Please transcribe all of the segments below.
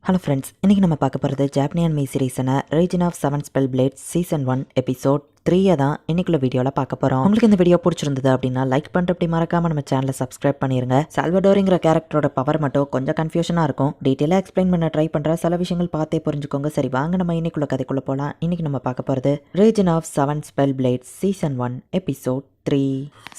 Hello friends, இன்றைக்கி நம்ம பார்க்க போகிறது ஜாப்பனியன் மீ சீரீஸான reign of 7 spell plates season 1 episode 3 தான் இன்னைக்குள்ள வீடியோவில் பார்க்க போகிறோம். உங்களுக்கு இந்த வீடியோ பிடிச்சிருந்தது அப்படின்னா லைக் பண்ணிட்டு அப்படி மறக்காமல் நம்ம சேனலை சப்ஸ்கிரைப் பண்ணிருங்க. சால்வடோரிங்கிற கேரக்டரோட பவர் மட்டும் கொஞ்சம் கன்ஃபியூஷனாக இருக்கும். டீட்டெயிலாக எக்ஸ்பிளைன் பண்ண ட்ரை பண்ணுற சில விஷயங்கள் பார்த்தே புரிஞ்சுக்கோங்க. சரி வாங்க நம்ம இன்னைக்குள்ள கதைக்குள்ளே போகலாம். இன்றைக்கி நம்ம பார்க்க போகிறது reign of 7 spell plates season 1 episode 3.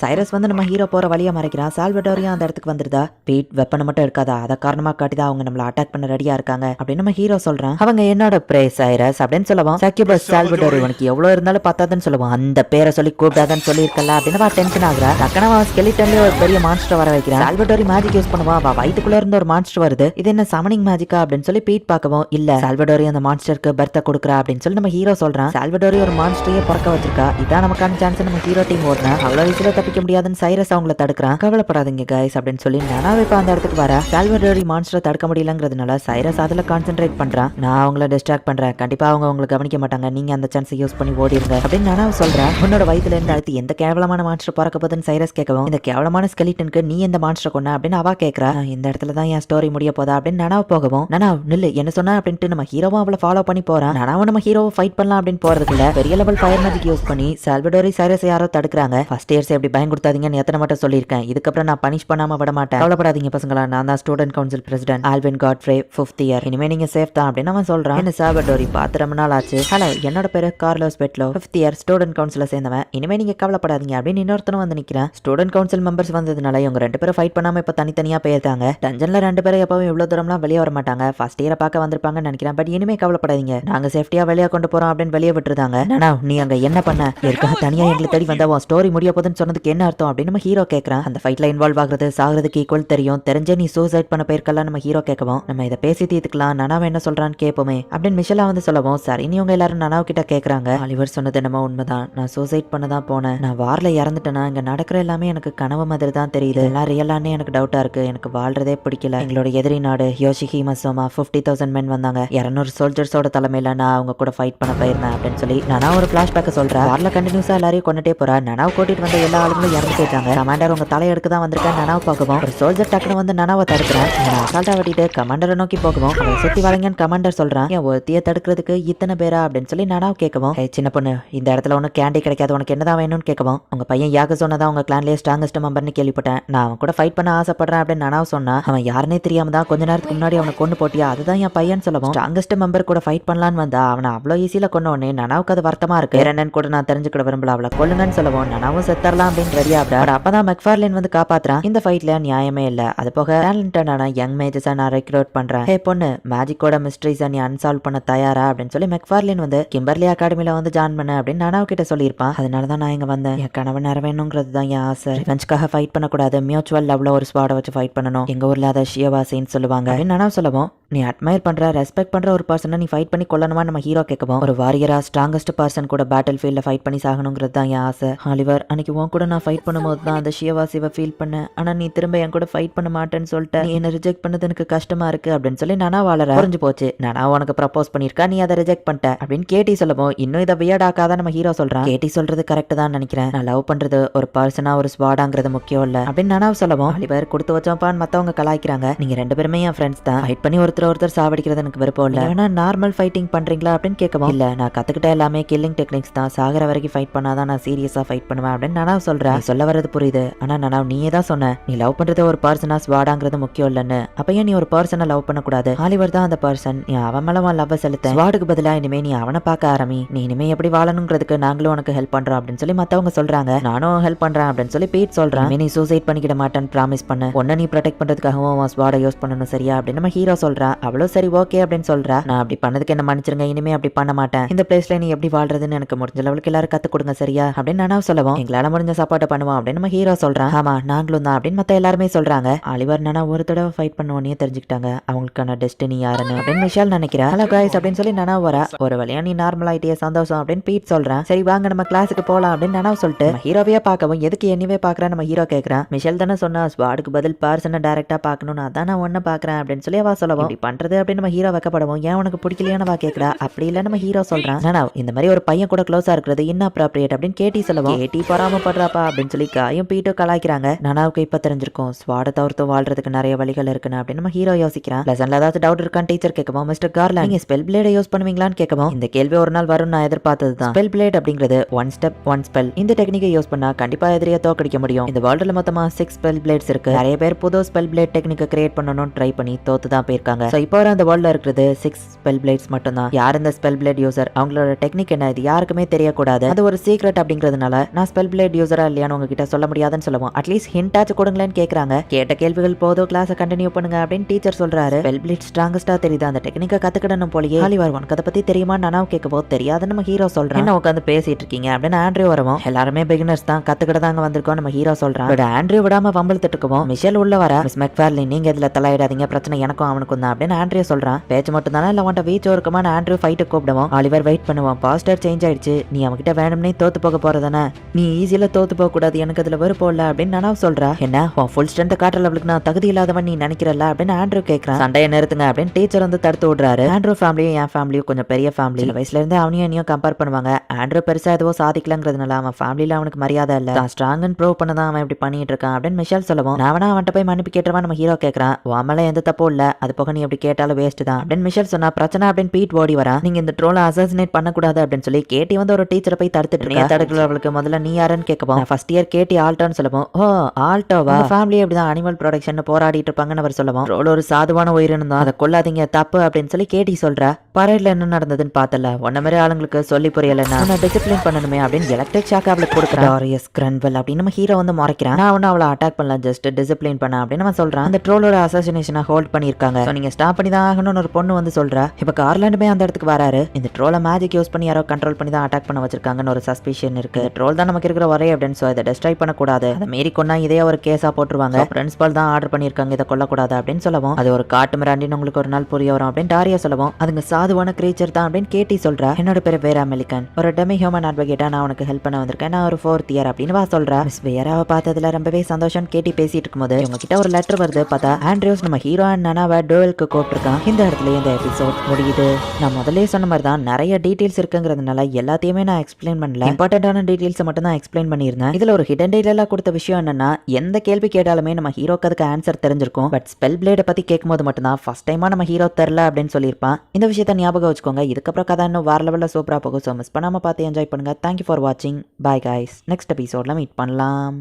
Cyrus வந்து நம்ம ஹீரோ போற வழியை மறைக்கிறான். சால்வடோரியா அந்த இடத்துக்கு வந்துருதா. பீட் வெப்பனை மட்டும் இருக்காதா, அதை காரணமா காட்டிதான் அவங்க நம்மள அட்டாக் பண்ண ரெடியா இருக்காங்க அப்படின்னு நம்ம ஹீரோ சொல்றான். அவங்க என்னோட பிரே சைரஸ் அப்படின்னு சொல்லுவான். சக்யூபஸ் சால்வடோரி உனக்கு எவ்வளவு இருந்தாலும் பத்தாதுன்னு சொல்லுவான். அந்த பேரை சொல்லி கூப்பிடாதான்னு சொல்லியிருக்கல அப்படின்னு டென்ஷன் ஆகுறா. டக்குனு ஸ்கெலிட்டன்ல ஒரு பெரிய மான்ஸ்டர் வர வைக்கிறான். சால்வடோரி மேஜிக் யூஸ் பண்ணுவா. வயிற்றுக்குள்ள இருந்து ஒரு மான்ஸ்டர் வருது. இது என்ன சமனிங் மேஜிக்கா அப்படின்னு சொல்லி பீட் பார்க்கவும் இல்ல சால்வடோரி அந்த மான்ஸ்டருக்கு பர்த்த கொடுக்குறா அப்படின்னு சொல்லி நம்ம ஹீரோ சொல்றான். சால்வடோரி ஒரு மான்ஸ்டரையே பிறக்க வச்சிருக்கா. இதான் நமக்கான சான்ஸ். நம்ம ஹீரோ டீம் ஓடுனா அவ்வளவு ஈஸியா தப்பிக்க முடியாதுன்னு சைரஸ் அவங்கள தடுக்கிறான். கவலைப்படாதீங்க கைஸ் அப்படின்னு சொல்லி நானாவே இப்ப அந்த இடத்துக்கு வர சால்வடோரி மான்ஸ்டரை தடுக்க முடியலங்கிறதுனால சைரஸ் அதுல கான்சென்ட்ரேட் பண்றான். நான் அவங்கள டிஸ்ட்ராக்ட் பண்றேன், கண்டிப்பா அவங்க உங்களை கவனிக்க மாட்டாங்க, நீங்க அந்த சான்ஸை யூஸ் பண்ணி ஓடிடுங்க அப்படின்னு நானாவை சொல்றேன். உன்னோட வயிற்றுல இருந்து அடுத்து எந்த கேவலமான மான்ஸ்டர் பிறக்க போதுன்னு சைரஸ் கேட்கவும் இந்த கேவலமான ஸ்கெலிட்டனுக்கு நீ எந்த மான்ஸ்டர் கொன்ன அப்படின்னு அவா கேட்கறா. இந்த இடத்துல தான் என் ஸ்டோரி முடிய போதா அப்படின்னு நானாவை போகவும் நானாவ் நில்லு என்ன சொன்னா அப்படின்ட்டு நம்ம ஹீரோவும் அவளை ஃபாலோ பண்ணி போறான். நானாவும் நம்ம ஹீரோவை ஃபைட் பண்ணலாம் அப்படின்னு போறதுக்குள்ள பெரிய லெவல் ஃபயர் மேஜிக் யூஸ் பண்ணி சால்வடோரி சைரஸ் யாரோ தடுக்கிறாங்க. ஃபர்ஸ்ட் இயர்ஸ் எப்படி பயன் கொடுத்தாதீங்கன்னு எத்தனை மட்டும் சொல்லியிருக்கேன். இதுக்கப்புறம் நான் பனிஷ் பண்ணாம விட மாட்டேன். கவலைப்படாதீங்க பசங்களா, நான் தான் student council president Alvin Godfrey 5th year. இனிமே நீங்க சேஃப் தான் அப்படின்னு அவன் சொல்றான். என்ன சால்வடோரி பார்த்து ரொம்ப நாள் ஆச்சு. ஹலோ, என்னோட பேரு கார்லோஸ் பெட்லோ, 5th இயர் ஸ்டூடெண்ட் கவுன்சில சேர்ந்தவன். இனிமே நீங்க கவலைப்படாதீங்க அப்படின்னு இன்னொருத்தனும் வந்து நிக்கிறான். ஸ்டூடெண்ட் கவுன்சில் மெம்பர்ஸ் வந்ததுனால இவங்க 2 பேரும் ஃபைட் பண்ணாம இப்ப தனித்தனியா போயிருக்காங்க. டஞ்சன்ல 2 பேரும் எப்பவும் இவ்வளவு தூரம்லாம் வெளியே வர மாட்டாங்க. ஃபர்ஸ்ட் இயரை பார்க்க வந்திருப்பாங்கன்னு நினைக்கிறேன். பட் இனிமே கவலைப்படாதீங்க, நாங்க சேஃப்டியா வெளியே கொண்டு போறோம் அப்படின்னு வெளியே விட்டுருந்தாங்க. நானா நீ அங்க என்ன பண்ண இருக்கா, தனியா எங்களை தேடி வந்தா உன் ஸ்டோரி முடிய போதுன்னு சொன்னதுக்கு என்ன அர்த்தம் அப்படின்னு நம்ம ஹீரோ கேட்கறான். அந்த ஃபைட்ல இன்வால்வ் ஆகுறது சாகிறதுக்கு ஈக்குவல் தெரியும், தெரிஞ்சே நீ சூசைட் பண்ண போயிருக்கலாம் நம்ம ஹீரோ கேட்கவும். நம்ம இதை பேசி தீர்த்துக்கலாம், நனாவை என்ன சொல்றான்னு கேட்போமே அப்படின்னு மிஷலா வந்து சொல்லவும் சரி இவங்க எல்லாரும் நனாவ கிட்ட கேட்கறாங்க. ஆலிவர் சொன்னது என்னமோ உண்மைதான், நான் சூசைட் பண்ண தான் போனேன். நான் வார்ல இறந்துட்டேன்னா இங்க நடக்கிற எல்லாமே எனக்கு கனவு மாதிரி தான் தெரியுது. எல்லாம் ரியலானே எனக்கு டவுட்டா இருக்கு. எனக்கு வாழ்றதே பிடிக்கல. எங்களோட எதிரி நாடு யோஷிஹிமசோமா 50,000 men வந்தாங்க. 200 சோல்ஜர்ஸோட தலைமையில நான் அவங்க கூட ஃபைட் பண்ண போயிருந்தேன் அப்படின்னு சொல்லி நானா ஒரு பிளாஷ்பேக் சொல்றேன். வார்ல கண்டினியூஸா எல்லாரையும் கொண்டுட்டே போறா. நனாவை கூட்டிட்டு வந்த எல்லா ஆளுங்களும் இறந்து போயிட்டாங்க. கமாண்டர் உங்க தலையெடுக்க தான் வந்திருக்கேன் நனாவை பார்க்கவும் ஒரு சோல்ஜர் டக்குனு வந்து நனாவை தடுக்கிறேன். அசால்ட்டா வட்டிட்டு கமாண்டரை நோக்கி போகவும் அவரை சுத்தி வரங்கன்னு கமாண்டர் சொல்றான். என் ஒருத்தியை தடுக்கிறதுக்கு இத்தனை பேரா அப்படின்னு சொல்லி நனாவை கேட்கவும் சின்ன பொண்ணு இந்த இடத்துல ஒன்னும் கேண்டி கிடைக்காது, உனக்கு என்னதான் வேணும்னு கேட்கவும் உங்க பையன் யாக சொன்னதான் உங்க கிளான்லயே ஸ்ட்ராங்கஸ்ட் மெம்பர்னு கேள்விப்பட்டேன், நான் அவன் கூட ஃபைட் பண்ண ஆசைப்படுறேன் அப்படின்னு நனாவை சொன்னா. அவன் யாருனே தெரியாம தான் கொஞ்ச நேரத்துக்கு முன்னாடி அவனை கொண்டு போட்டியா, அதுதான் என் பையன் சொல்லவும் ஸ்ட்ராங்கஸ்ட் மெம்பர் கூட ஃபைட் பண்ணலான்னு வந்தா அவனை அவ்வளோ ஈஸியில கொண்ட உடனே நனாவுக்கு அது வருத்தமா இருக்கு. என்னன்னு கூட நான் தெரிஞ்சுக்கிட விரும்பல, அவளை கொல்லுங்கன்னு சொல்லவும் நனாவும் செத்தரலாம் அப்படின்னு ரெடியா. அப்பதான் மெக்ஃபார்லின் வந்து காப்பாத்துறான். இந்த ஃபைட்ல நியாயமே இல்ல. அது போக டேலண்டடான யங் மேஜஸா நான் ரெக்ரூட் பண்றேன். ஹே பொண்ணு, மேஜிக்கோட மிஸ்ட்ரிஸை நீ அன்சால்வ் பண்ண தயாரா அப்படின்னு சொல்லி மெக்ஃபார்லின் வந்து கிம்பர்லி அகாடமில வந்து ஜாயின் பண்ண அப்படின்னு நனாவ கிட்ட சொல்லியிருப்பான். அதனாலதான் நான் இங்க வந்தேன். என் கனவு நிறைவேணுங்கிறது தான் என் ஆசை. ரிவெஞ்ச்காக ஃபைட் பண்ணக்கூடாது, மியூச்சுவல் லவ்ல ஒரு ஸ்வாட வச்சு ஃபைட் பண்ணணும். எங்க ஊர்ல அதை ஷியவாசின்னு சொல்லுவாங்க அப்படின்னு நனாவ சொல்லவும் நீ அட்மையர் பண்ற ரெஸ்பெக்ட் பண்ற ஒரு பர்சனை நீ ஃபைட் பண்ணி கொல்லணுமா நம்ம ஹீரோ கேட்கவும் ஒரு வாரியரா ஸ்ட்ராங்கஸ்ட் பர்சன் கூட பேட்டில் ஃபீல்ட்ல ஃபைட் பண்ணி சாகணுங்கிறது தான் என் ஆசை. ஆலிவர், அன்னைக்கு உன் கூட நான் ஃபைட் பண்ணும்போது தான் அந்த ஷியவாசிவை ஃபீல் பண்ணேன். ஆனா நீ திரும்ப என் கூட ஃபைட் பண்ண மாட்டேன்னு சொல்லிட்டு நீ என்ன ரிஜெக்ட் பண்ணது எனக்கு கஷ்டமா இருக்கு அப்படின்னு சொல்லி நானா வாழற புரிஞ்சு போச்சு. நானா உனக்கு ப்ரப்போஸ் பண்ணிருக்கா, நீ அதை ரிஜெக்ட் பண்ணிட்ட அப்படின்னு கேட்டி சொல்லவும் இன்னும் இதை வியடாக்காதான் நம்ம ஹீரோ சொல்றான். கேட்டி சொல்றது கரெக்ட் தான் நினைக்கிறேன். நான் லவ் பண்றது ஒரு பர்சனா ஒரு ஸ்வாடாங்கிறது முக்கியம் இல்ல அப்படின்னு நானா சொல்லவும் ஆலிவர் கொடுத்து வச்சோம்பான்னு மத்தவங்க கலாய்க்கிறாங்க. நீங்க 2 பேருமே என் ஃப்ரெண்ட்ஸ் தான், ஃபைட் பண்ணி ஒருத்தர் சாவடிக்கிறது எனக்கு விருப்பம் இல்ல. ஆனா நார்மல் ஃபைட்டிங் பண்றீங்களா அப்படின்னு கேட்கவும் இல்ல, நான் கத்துக்கிட்ட எல்லாமே கில்லிங் டெக்னிக்ஸ் தான், சாகர வரைக்கும் ஃபைட் பண்ணாதான் நான் சீரியஸா ஃபைட் பண்ணுவேன் அப்படின்னு நானா சொல்றேன். சொல்ல வர்றது புரியுது, ஆனா நானா நீயே தான் சொன்ன நீ லவ் பண்றது ஒரு பர்சனா ஸ்வாடாங்கிறது முக்கியம் இல்லன்னு. அப்ப ஏன் நீ ஒரு பர்சனை லவ் பண்ணக்கூடாது? ஆலிவர் தான் அந்த பர்சன், நீ அவன் மேல லவ் செலுத்த. ஸ்வாடுக்கு பதிலா இனிமே நீ அவனை பார்க்க ஆரம்பி. நீ இனிமே எப்படி வாழணுங்கிறதுக்கு நாங்களும் உனக்கு ஹெல்ப் பண்றோம் அப்படின்னு சொல்லி மத்தவங்க சொல்றாங்க. நானும் ஹெல்ப் பண்றேன் அப்படின்னு சொல்லி பீட் சொல்றான். நீ சூசைட் பண்ணிக்கிட மாட்டேன்னு ப்ராமிஸ் பண்ண, உன்னை நீ ப்ரொடெக்ட் பண்றதுக்காகவும் ஸ்வாடை யூஸ் பண்ணணும் சரியா அப்படின்னு நம்ம ஹீரோ சொல்றா. அவ்வளவு சரி ஓகே அப்படின்னு சொல்றா. நான் அப்படி பண்ணதுக்கு என்ன மன்னிச்சிருங்க, இனிமே அப்படி பண்ண மாட்டேன். இந்த பிளேஸ்ல நீ எப்படி வாழ்றதுன்னு எனக்கு முடிஞ்ச லெவலுக்கு எல்லாரும் கத்து கொடுங்க சரியா அப்படின்னு நானா சொல்லவும் எங்களால முடிஞ்ச சப்போர்ட் பண்ணுவோம் அப்படின்னு நம்ம ஹீரோ சொல்றான். ஆமா நாங்களும் தான் அப்படின்னு மத்த எல்லாருமே சொல்றாங்க. ஆலிவர் நானா ஒரு தடவை ஃபைட் பண்ணுவோன்னே தெரிஞ்சுக்கிட்டாங்க அவங்களுக்கான டெஸ்டினி யாருன்னு அப்படின்னு விஷால் நினைக்கிறா. ஹலோ கைஸ் அப்படின்னு சொல்லி நானா வரா. ஒரு வழியா நீ நார்மல் ஆயிட்டிய சந்தோஷம் அப்படின்னு பீட் சொல்றான். சொல்றேன். சரி வாங்க நம்ம கிளாஸுக்கு போலாம் அப்படின்னு நனாவ் சொல்லிட்டு ஹீரோவையே பார்க்கவும் எதுக்கு என்னவே பாக்குறேன் நம்ம ஹீரோ கேக்குறான். மிஷல் தானே சொன்னா ஸ்வாடுக்கு பதில் பர்சனை டைரக்டா பாக்கணும்னு, அதான் நான் ஒன்ன பாக்குறேன் அப்படின்னு சொல்லி அவ சொல்லவும் இப்படி பண்றது அப்படின்னு நம்ம ஹீரோ வைக்கப்படவும் ஏன் உனக்கு பிடிக்கலையான வா கேக்குறா. அப்படி இல்ல நம்ம ஹீரோ சொல்றான். நனாவ் இந்த மாதிரி ஒரு பையன் கூட க்ளோஸா இருக்கிறது இன்அப்ராப்ரியேட் அப்படின்னு கேட்டி சொல்லவும் கேட்டி பொறாமப்படுறாப்பா அப்படின்னு சொல்லி காயும் பீட்டோ கலாய்க்கிறாங்க. நனாவுக்கு இப்ப தெரிஞ்சிருக்கும் ஸ்வாட தவிர்த்து வாழ்றதுக்கு நிறைய வழிகள் இருக்குன்னு அப்படின்னு நம்ம ஹீரோ யோசிக்கிறான். லெசன்ல ஏதாவது டவுட் இருக்கான்னு டீச்சர் கேட்கவும் மிஸ்டர் கார்லாண்ட் நீங்க ஸ்பெல் பிளேட யூஸ் பண்ணுவீங்களான்னு கேட்கவும் இந்த கேள்வி ஒரு நாள் வரும் நான் எதிர்பார்த்ததுதான். ஸ்பெல் பிளேட் அப்படிங்கிறது ஒன் ஸ்டெப் ஒன் ஸ்பெல். இந்த டெக்னிக்கை யூஸ் பண்ணா கண்டிப்பா எதிரியை தோக்கடிக்க முடியும். இந்த வேர்ல்டுல மொத்தமா 6 ஸ்பெல் பிளேட்ஸ் இருக்கு. நிறைய பேர் புது ஸ்பெல் பிளேட் டெக்னிக்கை கிரியேட் பண்ணணும்னு ட்ரை பண்ணி தோத்து தான் போயிருக்காங்க. சோ இப்போ அந்த வேர்ல்ட்ல இருக்கிறது 6 ஸ்பெல் பிளேட்ஸ் மட்டும் தான். யார் இந்த ஸ்பெல் பிளேட் யூசர், அவங்களோட டெக்னிக் என்ன, இது யாருக்குமே தெரியக்கூடாது. அது ஒரு சீக்ரெட் அப்படிங்கிறதுனால நான் ஸ்பெல் பிளேட் யூசரா இல்லையான்னு உங்ககிட்ட சொல்ல முடியாதுன்னு சொல்லுவோம். அட்லீஸ்ட் ஹிண்ட் ஆச்சு கொடுங்களேன்னு கேக்குறாங்க. கேட்ட கேள்விகள் போதும், கிளாஸை கண்டினியூ பண்ணுங்க அப்படின்னு டீச்சர் சொல்றாரு. ஸ்பெல் பிளேட் ஸ்ட்ராங்கஸ்டா தெரியுது, அந்த டெக்னிக்கை கத்துக்கிடணும் போலயே. ஆலிவர் உனக்கு அதை பத்தி தெரியுமா நனாவ் கேட்கவோ தெரியாதுன்னு நம்ம ஹீரோ சொல்றான். என்ன உட்காந்து பேசிட்டு இருக்கீங்க அப்படின்னு ஆண்ட்ரியூ வரவும் எல்லாருமே பிகினர்ஸ் தான், கத்துக்கிட்டதாங்க வந்திருக்கோம் நம்ம ஹீரோ சொல்றான். பட் ஆண்ட்ரியூ விடாம வம்பிழுத்துட்டு இருக்கவும் மிஷல் உள்ள வர மிஸ் மெக்ஃபேர்லின் நீங்க இதுல தலையிடாதீங்க, பிரச்சனை எனக்கும் அவனுக்கும் தான் அப்படின்னு ஆண்ட்ரியூ சொல்றான். பேச்சு மட்டும் தானே இல்ல உன்ட்ட வீச்சு இருக்குமா ஆண்ட்ரியூ ஃபைட்டு கூப்பிடுவோம். ஆலிவர் வெயிட் பண்ணுவான். பாஸ்டர் சேஞ்ச் ஆயிடுச்சு, நீ அவன்கிட்ட வேணும்னே தோத்து போக போறதானே, நீ ஈஸியில தோத்து போக கூடாது, எனக்கு அதுல வெறுப்போ இல்ல அப்படின்னு நனாவ் சொல்றா. என்ன உன் ஃபுல் ஸ்ட்ரென்த் காட்டுற லெவலுக்கு நான் தகுதி இல்லாதவன் நீ நினைக்கிறல்ல அப்படின்னு ஆண்ட்ரியூ கேட்கறான். சண்டையை நிறுத்துங்க அப்படின்னு டீச்சர் வந்து தடுத்து விடுறாரு. ஆண்ட்ரியூ ஃபேமிலியும் என் ஃபேமிலியும் கொஞ்சம் பெரிய ஃபேமிலி. வயசுல இருந்தே அவனையும் என்னையும் கம்பேர் பண்ணுவாங்க. ஆண்ட்ரியூ பெருசா எதுவோ சாதிக்கலங்கிறதுனால அவன் ஃபேமிலியில அவனுக்கு மரியாதை இல்ல, தான் ஸ்ட்ராங் ப்ரூவ் பண்ண தான் அவன் இப்படி பண்ணிட்டு இருக்கான் அப்படின்னு மிஷல் சொல்லவும் நான் அவன்கிட்ட போய் மன்னிப்பு கேட்டுருவான் நம்ம ஹீரோ கேட்கறான். வாமல எந்த தப்பும் இல்ல, அது போக நீ எப்படி கேட்டாலும் வேஸ்ட் தான் அப்படின்னு மிஷல் சொன்னா. பிரச்சனை அப்படின்னு பீட் ஓடி வரா. நீங்க இந்த ட்ரோலை அசாசினேட் பண்ணக்கூடாது அப்படின்னு சொல்லி கேட்டி வந்து ஒரு டீச்சரை போய் தடுத்துட்டு இருக்கா. தடுக்கிறவளுக்கு முதல்ல நீ யாருன்னு கேட்கவும் ஃபர்ஸ்ட் இயர் கேட்டி ஆல்டோன்னு சொல்லவும் ஓ ஆல்டோவா, ஃபேமிலி அப்படிதான் அனிமல் ப்ரொடக்ஷன் போராடிட்டு இருப்பாங்கன்னு அவர் சொல்லவும் ட்ரோல் ஒரு சாதுவான உயிரினம் தான், அதை கொல்லாதீங்க தப்பு அப்படின்னு சொல்லி கேட்டி சொல்றா. பரேட்ல என்ன நடந்ததுன்னு பார்த்தல ஒன்ன மாதிரி ஆளுங்களுக்கு சொல்லி புரியலன்னா டிசிப்ளின் பண்ணணுமே அப்படின்னு எலக்ட்ரிக் ஷாக் அவளுக்கு கொடுக்குறான். டாரியஸ் கிரன்வெல் அப்படின்னு நம்ம ஹீரோ வந்து முறைக்கிறான். நான் ஒன்னும் அவளை அட்டாக் பண்ணல, ஜஸ்ட் டிசிப்ளின் பண்ண அப்படின்னு நம்ம சொல்றான். அந்த ட்ரோலோட அசாசினேஷனை ஹோல்ட் பண்ணிருக்காங்க, நீங்க ஸ்டாப் பண்ணி தான் ஆகணும்னு ஒரு பொண்ணு வந்து சொல்றா. இப்ப கார்லாண்டுமே அந்த இடத்துக்கு வராரு. இந்த ட்ரோலை மேஜிக் யூஸ் பண்ணி யாரோ கண்ட்ரோல் பண்ணி தான் அட்டாக் பண்ண வச்சிருக்காங்கன்னு ஒரு சஸ்பிஷன் இருக்கு. ட்ரோல் தான் நமக்கு இருக்கிற ஒரே எவிடன்ஸ், இதை டெஸ்ட்ராய் பண்ணக்கூடாது, அதை மீறி கொண்டா இதே ஒரு கேஸா போட்டுருவாங்க. பிரின்சிபல் தான் ஆர்டர் பண்ணிருக்காங்க இதை கொல்லக்கூடாது அப்படின்னு சொல்லவும் அது ஒரு காட்டு மிராண்டின்னு உங்களுக்கு ஒரு நாள் புரிய வரும் அப்படின்னு டாரியா சொல்லவும் அதுங்க சாதுவான கிரீச்சர் தான் அப்படின்னு கேட்டி சொல்றா. என்னோட பேரு வேற அமெரிக்கன், ஒரு டெமி ஹியூமன் அட்வொகேட்டா நான் உனக்கு ஹெல்ப் பண்ண வந்திருக்கேன், நான் ஒரு 4th இயர் அப்படின்னு வா சொல்றா. மிஸ் வேராவை பார்த்ததுல ரொம்பவே சந்தோஷம் கேட்டி பேசிட்டு இருக்கும்போது இவங்க கிட்ட ஒரு லெட்டர் வருது. பார்த்தா ஆண்ட்ரியூஸ் நம்ம ஹீரோ அண்ட் நனாவை டுவெல்க்கு கூப்பிட்டுருக்கான். இந்த இடத்துல இந்த எபிசோட் முடியுது. நான் முதல்ல சொன்ன மாதிரி தான் நிறைய டீடைல்ஸ் இருக்குங்கிறதுனால எல்லாத்தையுமே நான் எக்ஸ்பிளைன் பண்ணல, இம்பார்ட்டன்டான டீடைல்ஸ் மட்டும் தான் எக்ஸ்பிளைன் பண்ணியிருந்தேன். இதுல ஒரு ஹிடன் டீடைலா கொடுத்த விஷயம் என்னன்னா எந்த கேள்வி கேட்டாலுமே நம்ம ஹீரோக்கு அதுக்கு ஆன்சர் தெரிஞ்சிருக்கும். பட் ஸ்பெல் பிளேட பத்தி கேட்கும்போது மட்டும் தான் ஃபர்ஸ்ட் டைமா நம்ம ஹீரோ தெரியல அப்படின்னு சொல்லியிருப்பான். இந்த விஷயத்தை ஞாபகம் வச்சுக்கோங்க. இதுக்கப்புறம் கதை இன்னும் வேற லெவல்ல சூப்பரா போகும். ஸோ மிஸ் பண்ணாம பார்த்து என்ஜாய் பண்ணுங்க. தேங்க்யூ ஃபார் வாட்சிங். Bye guys. நெக்ஸ்ட் எபிசோட்ல மீட் பண்ணலாம்.